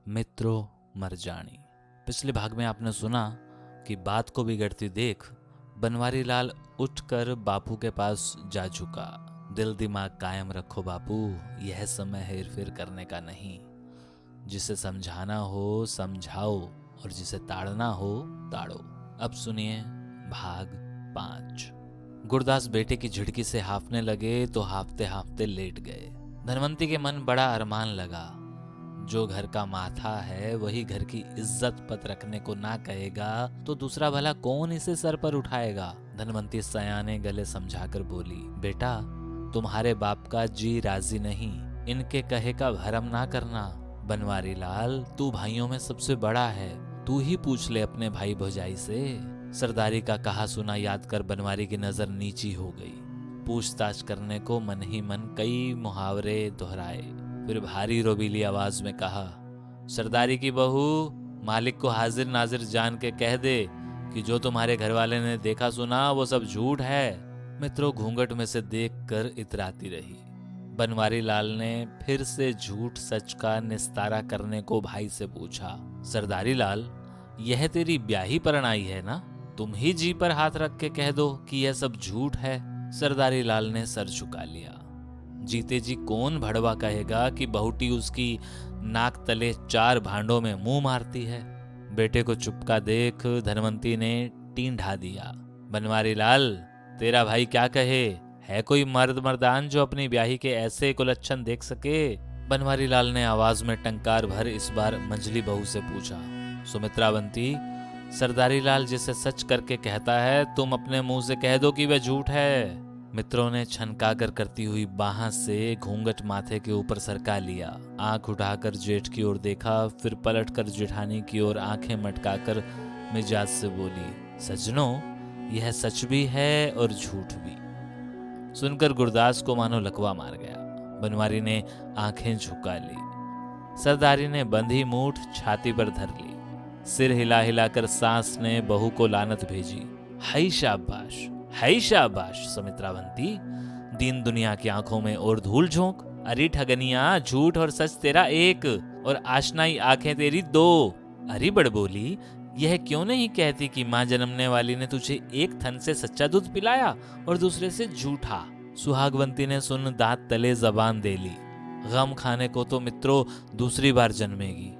मित्रों मरजानी। पिछले भाग में आपने सुना कि बात को बिगड़ती देख बनवारी लाल उठकर बापू के पास जा झुका। दिल दिमाग कायम रखो बापू, यह समय हेर फेर करने का नहीं। जिसे समझाना हो समझाओ और जिसे ताड़ना हो ताड़ो। अब सुनिए भाग 5। गुरदास बेटे की झिड़की से हांफने लगे तो हांफते हांफते लेट गए। धनवंती के मन बड़ा अरमान लगा। जो घर का माथा है वही घर की इज्जत पत रखने को ना कहेगा तो दूसरा भला कौन इसे सर पर उठाएगा। धनवंती सयाने गले समझाकर बोली, बेटा तुम्हारे बाप का जी राजी नहीं, इनके कहे का भरम ना करना। बनवारी लाल तू भाइयों में सबसे बड़ा है, तू ही पूछ ले अपने भाई भौजाई से। सरदारी का कहा सुना याद कर बनवारी की नजर नीची हो गई। पूछताछ करने को मन ही मन कई मुहावरे दोहराए, फिर भारी रोबीली आवाज में कहा, सरदारी की बहू मालिक को हाजिर नाजिर जान के कह दे कि जो तुम्हारे घर वाले ने देखा सुना वो सब झूठ है। मित्रों घूंघट में से देखकर इतराती रही। बनवारी लाल ने फिर से झूठ सच का निस्तारा करने को भाई से पूछा, सरदारी लाल यह तेरी ब्याही परणाई है ना? तुम ही जी पर हाथ रख के कह दो कि यह सब झूठ है। सरदारी लाल ने सर झुका लिया। जीते जी कौन भड़वा कहेगा कि बहुटी उसकी नाक तले 4 भांडों में मुंह मारती है। बेटे को चुपका देख धनवंती ने टींढा दिया, बनवारी लाल तेरा भाई क्या कहे, है कोई मर्द मर्दान जो अपनी ब्याही के ऐसे कुलच्छन देख सके? बनवारी लाल ने आवाज में टंकार भर इस बार मंझली बहू से पूछा, सुमित्रावंती सरदारी लाल जिसे सच करके कहता है तुम अपने मुंह से कह दो कि वह झूठ है। मित्रों ने छनकाकर करती हुई बाह से घूंघट माथे के ऊपर सरका लिया। आंख उठाकर जेठ की ओर देखा, फिर पलटकर जेठानी की ओर आंखें मटकाकर मिजाज से बोली, सजनों यह सच भी है और झूठ भी। सुनकर गुरदास को मानो लकवा मार गया। बनवारी ने आंखें झुका ली। सरदारी ने बंधी मूठ छाती पर धर ली। सिर हिला हिलाकर सास ने बहू को लानत भेजी, हाय शाबाश है शाबाश सुमित्रावंती, दीन दुनिया की आंखों में और धूल झोंक। अरे ठगनिया झूठ और सच तेरा एक और आशनाई आंखें तेरी 2। अरे बड़बोली यह क्यों नहीं कहती कि मां जन्मने वाली ने तुझे एक थन से सच्चा दूध पिलाया और दूसरे से झूठा। सुहागवंती ने सुन दांत तले जबान दे ली, गम खाने को तो मित्रों दूसरी बार जन्मेगी।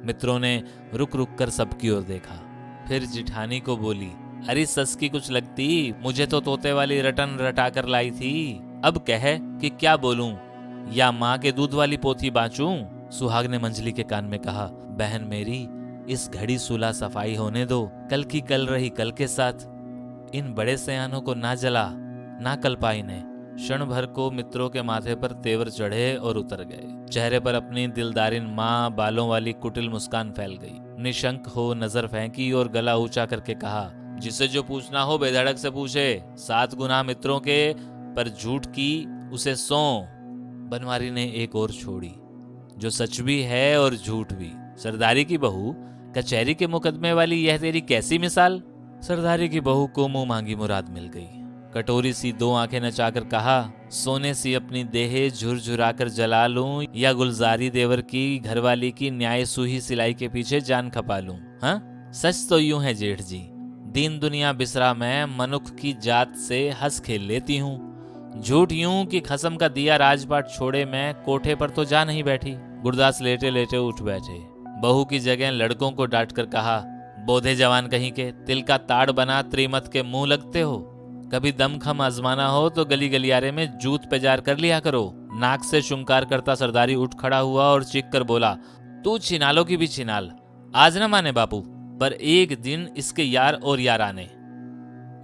मित्रों ने रुक रुक कर सबकी ओर देखा, फिर जिठानी को बोली, अरे सस की कुछ लगती, मुझे तो तोते वाली रटन रटा कर लाई थी। अब कह कि क्या बोलूं या माँ के दूध वाली पोथी बांचूं? सुहाग ने मंजली के कान में कहा, बहन मेरी इस घड़ी सुलह सफाई होने दो, कल की कल रही कल के साथ। इन बड़े सयानों को ना जला ना कल्पा इन्हें। क्षण भर को मित्रों के माथे पर तेवर चढ़े और उतर गए। चेहरे पर अपनी दिलदारिन माँ बालों वाली कुटिल मुस्कान फैल गई। निशंक हो नजर फेंकी और गला ऊंचा करके कहा, जिसे जो पूछना हो बेधड़क से पूछे, 7 गुनाह मित्रों के पर झूठ की उसे सौ। बनवारी ने एक और छोड़ी, जो सच भी है और झूठ भी। सरदारी की बहू कचहरी के मुकदमे वाली यह तेरी कैसी मिसाल? सरदारी की बहू को मुंह मांगी मुराद मिल गई। कटोरी सी 2 आंखें नचाकर कहा, सोने सी अपनी देह झुरझुराकर जला लूं या गुलजारी देवर की घरवाली की न्याय सूही सिलाई के पीछे जान खपा लूं? हाँ सच तो यूं है जेठ जी, दीन दुनिया बिसरा मैं मनुख की जात से हंस खेल लेती हूँ। झूठ यूं कि खसम का दिया राजपाट छोड़े मैं कोठे पर तो जा नहीं बैठी। गुरदास लेटे लेटे उठ बैठे। बहू की जगह लड़कों को डांट कर कहा, बोधे जवान कहीं के, तिल का ताड़ बना त्रिमत के मुंह लगते हो। कभी दमखम आजमाना हो तो गली गलियारे में जूत पेजार कर लिया करो। नाक से शुंकार करता सरदारी उठ खड़ा हुआ और चीख कर बोला, तू छिनालो की भी छिनाल, आज न माने बापू, पर एक दिन इसके यार और याराने।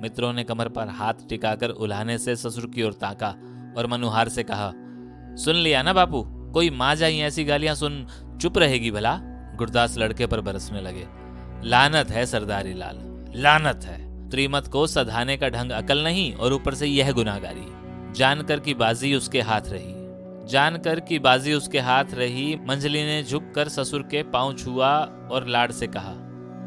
मित्रों ने कमर पर हाथ टिकाकर उल्हाने से ससुर की ओर ताका और मनुहार से कहा, सुन लिया ना बापू, कोई माँ जाई ऐसी गालियां सुन चुप रहेगी भला? गुरदास लड़के पर बरसने लगे, लानत है सरदारी लाल, लानत है। त्रिमत को सधाने का ढंग अकल नहीं और ऊपर से यह गुनाहगारी। जानकर की बाजी उसके हाथ रही, जानकर की बाजी उसके हाथ रही। मंजली ने झुककर ससुर के पांव छुआ और लाड से कहा,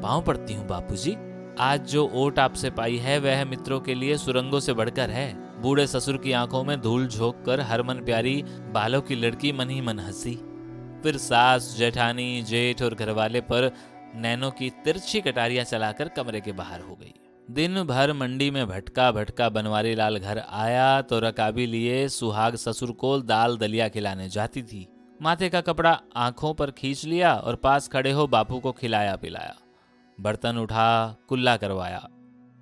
पांव पड़ती हूँ बापूजी, आज जो ओट आपसे पाई है वह मित्रों के लिए सुरंगों से बढ़कर है। बूढ़े ससुर की आंखों में धूल झोंक कर हरमन प्यारी बालों की लड़की मन ही मन हंसी। फिर सास, जेठानी, जेठ और घरवाले पर नैनों की तिरछी कटारियां चलाकर कमरे के बाहर हो गई। दिन भर मंडी में भटका भटका बनवारी लाल घर आया तो रकाबी लिए सुहाग ससुर को दाल दलिया खिलाने जाती थी। माथे का कपड़ा आंखों पर खींच लिया और पास खड़े हो बापू को खिलाया पिलाया। बर्तन उठा, कुल्ला करवाया,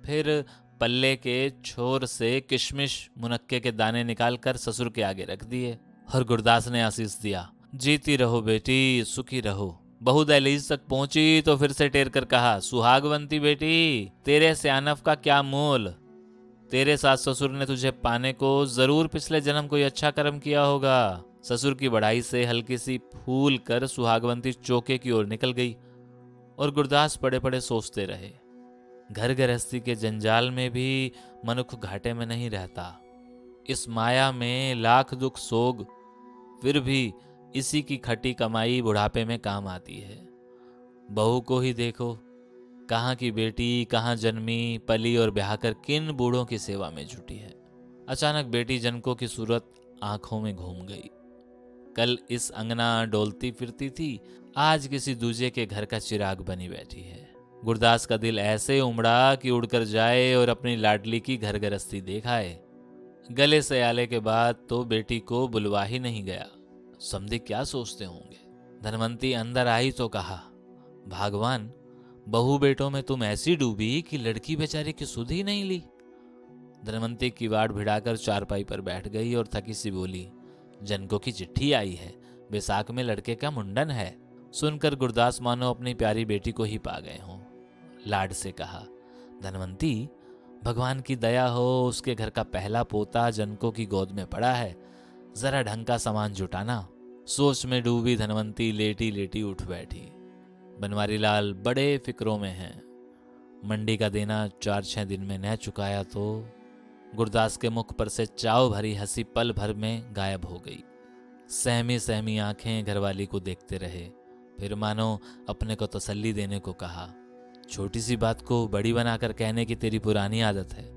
फिर पल्ले के छोर से किशमिश मुनक्के के दाने निकालकर ससुर के आगे रख दिए और गुरदास ने आशीष दिया, जीती रहो बेटी, सुखी रहो। बहू दहलीज तक पहुंची तो फिर से टेर कर कहा, सुहागवंती बेटी, तेरे सियानफ का क्या मोल। तेरे सास ससुर ने तुझे पाने को जरूर पिछले जन्म कोई अच्छा कर्म किया होगा। ससुर की बढ़ाई से हल्की सी फूल कर सुहागवंती चौके की ओर निकल गई और गुरदास पड़े पड़े सोचते रहे। घर गृहस्थी के जंजाल में भी मनुष्य घाटे में नहीं रहता। इस माया में लाख दुख सोग, फिर भी इसी की खटी कमाई बुढ़ापे में काम आती है। बहू को ही देखो, कहाँ की बेटी, कहाँ जन्मी, पली और ब्याह कर किन बूढ़ों की सेवा में जुटी है। अचानक बेटी जनकों की सूरत आंखों में घूम गई। कल इस अंगना डोलती फिरती थी, आज किसी दूजे के घर का चिराग बनी बैठी है। गुरदास का दिल ऐसे उमड़ा कि उड़कर जाए और अपनी लाडली की घर गृहस्थी देखाए। गले से आले के बाद तो बेटी को बुलवा ही नहीं गया। समझे क्या सोचते होंगे। धनवंती अंदर आई तो कहा, भगवान, बहू बेटों में तुम ऐसी डूबी कि लड़की बेचारी की सुध ही नहीं ली। धनवंती की वाड़ भिड़ाकर चारपाई पर बैठ गई और थकी सी बोली, जनकों की चिट्ठी आई है, बैसाख में लड़के का मुंडन है। सुनकर गुरदास मानो अपनी प्यारी बेटी को ही पा गए हों। लाड से कहा, धनवंती, भगवान की दया हो, उसके घर का पहला पोता जनकों की गोद में पड़ा है, जरा ढंग का सामान जुटाना। सोच में डूबी धनवंती लेटी लेटी उठ बैठी। बनवारी लाल बड़े फिक्रों में हैं। मंडी का देना 4-6 दिन में न चुकाया तो गुरदास के मुख पर से चाव भरी हंसी पल भर में गायब हो गई। सहमी सहमी आंखें घरवाली को देखते रहे, फिर मानो अपने को तसल्ली देने को कहा, छोटी सी बात को बड़ी बनाकर कहने की तेरी पुरानी आदत है।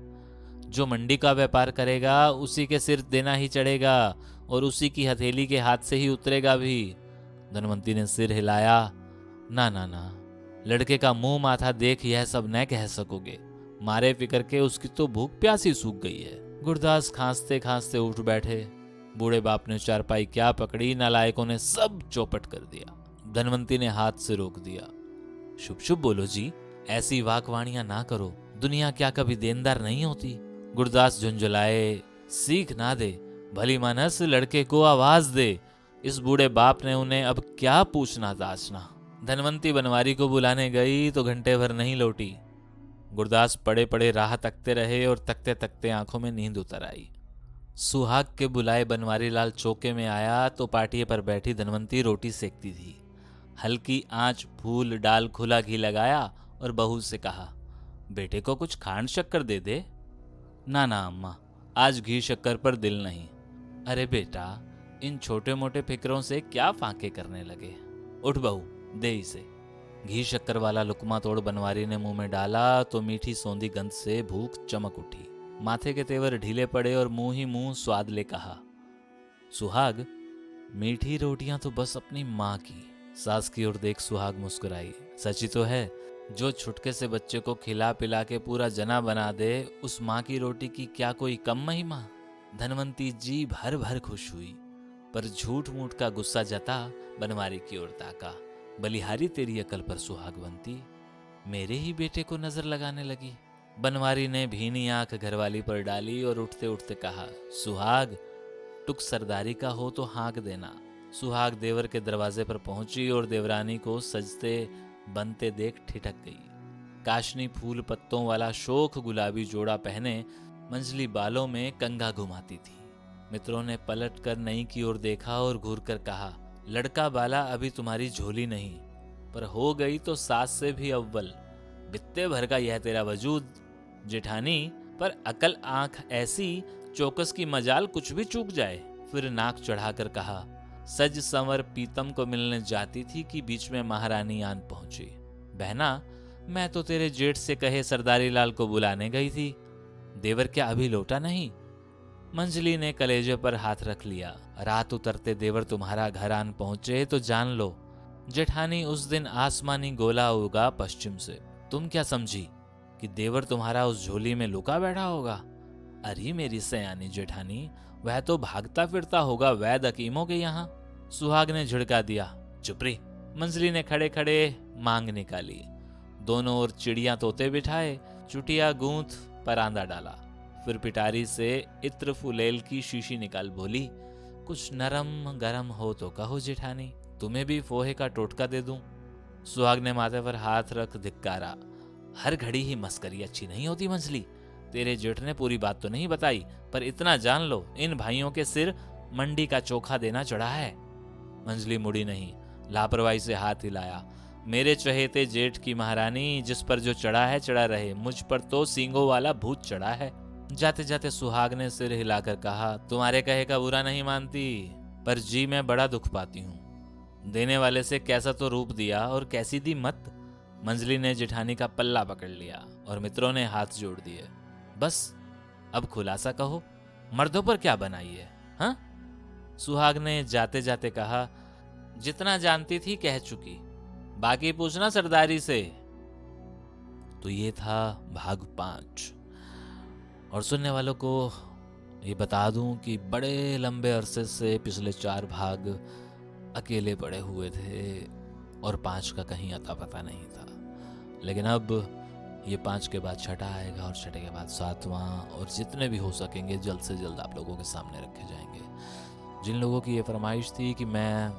जो मंडी का व्यापार करेगा उसी के सिर देना ही चढ़ेगा और उसी की हथेली के हाथ से ही उतरेगा भी। धनवंती ने सिर हिलाया, ना ना ना, लड़के का मुंह माथा देख यह सब न कह सकोगे। मारे फिकर के उसकी तो भूख प्यासी सूख गई है। गुरदास खांसते खांसते उठ बैठे। बूढ़े बाप ने चारपाई क्या पकड़ी, नालायकों ने सब चौपट कर दिया। धनवंती ने हाथ से रोक दिया। शुभ शुभ बोलो जी, ऐसी वाकवाणियां ना करो, दुनिया क्या कभी देनदार नहीं होती। गुरदास झुंझुलाए, सीख ना दे, भली मानस लड़के को आवाज दे। इस बूढ़े बाप ने उन्हें अब क्या पूछना दाचना। धनवंती बनवारी को बुलाने गई तो घंटे भर नहीं लौटी। गुरदास पड़े पड़े राह तकते रहे और तकते तकते आंखों में नींद उतर आई। सुहाग के बुलाए बनवारी लाल चौके में आया तो पाटिये पर बैठी धनवंती रोटी सेकती थी। हल्की आंच फूल डाल खुला घी लगाया और बहू से कहा, बेटे को कुछ खांड शक्कर दे दे। ना ना अम्मा, आज घी शक्कर पर दिल नहीं। अरे बेटा, इन छोटे मोटे फिक्रों से क्या फांके करने लगे। उठ बहू, दे इसे। घी शक्कर वाला लुकमा तोड़ बनवारी ने मुंह में डाला तो मीठी सौंधी गंध से भूख चमक उठी। माथे के तेवर ढीले पड़े और मुंह ही मुंह स्वाद ले कहा, सुहाग, मीठी रोटियां तो बस अपनी माँ की। सास की ओर देख सुहाग मुस्कुराई। सची तो है, जो छुटके से बच्चे को खिला पिला के पूरा जना बना दे, उस माँ की रोटी की क्या कोई कम महिमा। धनवंती जी भर भर खुश हुई, पर झूठ मूठ का गुस्सा जता बनवारी की ओर ताका। बलिहारी तेरी अकल पर सुहागवंती, मेरे ही बेटे को नजर लगाने लगी। बनवारी ने भीनी आंख घरवाली पर डाली और उठते उठते कहा, सुहाग, टुक सरदारी का हो तो हाँक देना। सुहाग देवर के दरवाजे पर पहुंची और देवरानी को सजते बनते देख ठिठक गई। काशनी फूल पत्तों वाला शोख गुलाबी जोड़ा पहने मंजली बालों में कंघा घुमाती थी। मित्रों ने पलट कर नई की ओर देखा और घूर कर कहा, लड़का बाला अभी तुम्हारी झोली नहीं, पर हो गई तो सास से भी अव्वल। बित्ते भर का यह तेरा वजूद जेठानी, पर अकल आंख ऐसी, चौकस की मजाल कुछ भी चूक जाए। फिर नाक चढ़ाकर कहा, सज संवर पीतम को मिलने जाती थी कि बीच में महारानी आन पहुंची। बहना, मैं तो तेरे जेठ से कहे सरदारी लाल को बुलाने गई थी। देवर क्या अभी लौटा नहीं? मंजली ने कलेजे पर हाथ रख लिया। रात उतरते देवर तुम्हारा घर आन पहुंचे तो जान लो जेठानी उस दिन आसमानी गोला उगा पश्चिम से। तुम क्या समझी कि देवर तुम्हारा उस झोली में लुका बैठा होगा? अरे मेरी सयानी जेठानी, वह तो भागता फिरता होगा वैद हकीमों के यहाँ। सुहाग ने झिड़का दिया। चुप रही। मंजली ने खड़े खड़े मांग निकाली। दोनों ओर चिड़िया तोते बिठाए, चुटिया गूंथ परांदा डाला। फिर पिटारी से इत्र फुलेल की शीशी निकाल बोली, कुछ नरम गरम हो तो कहो जेठानी, तुम्हें भी फोहे का टोटका दे दूं। सुहाग ने माथे पर हाथ रख धिक्कारा। हर घड़ी ही मस्करी अच्छी नहीं होती मंजली। तेरे जेठ ने पूरी बात तो नहीं बताई, पर इतना जान लो इन भाइयों के सिर मंडी का चोखा देना चढ़ा है। मंजली मुड़ी नहीं, लापरवाही से हाथ हिलाया। मेरे चहेते जेठ की महारानी, जिस पर जो चढ़ा है चढ़ा रहे, मुझ पर तो सींगों वाला भूत चढ़ा है। जाते जाते सुहाग ने सिर हिलाकर कहा, तुम्हारे कहे का बुरा नहीं मानती, पर जी मैं बड़ा दुख पाती हूँ। देने वाले से कैसा तो रूप दिया और कैसी दी मत। मंजली ने जेठानी का पल्ला पकड़ लिया और मित्रों ने हाथ जोड़ दिए। बस अब खुलासा कहो, मर्दों पर क्या बनाई है? हाँ? सुहाग ने जाते जाते कहा, जितना जानती थी कह चुकी, बाकी पूछना सरदारी से। तो ये था भाग 5। और सुनने वालों को ये बता दूं कि बड़े लंबे अरसे से पिछले 4 भाग अकेले पड़े हुए थे और 5 का कहीं अता पता नहीं था। लेकिन अब ये 5 के बाद 6ठा आएगा और 6ठे के बाद 7वां, और जितने भी हो सकेंगे जल्द से जल्द आप लोगों के सामने रखे जाएंगे। जिन लोगों की ये फरमाइश थी कि मैं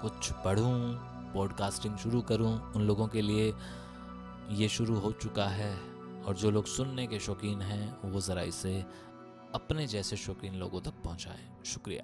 कुछ पढ़ूं, पॉडकास्टिंग शुरू करूं, उन लोगों के लिए ये शुरू हो चुका है। और जो लोग सुनने के शौकीन हैं वो ज़रा इसे अपने जैसे शौकीन लोगों तक पहुंचाएं। शुक्रिया।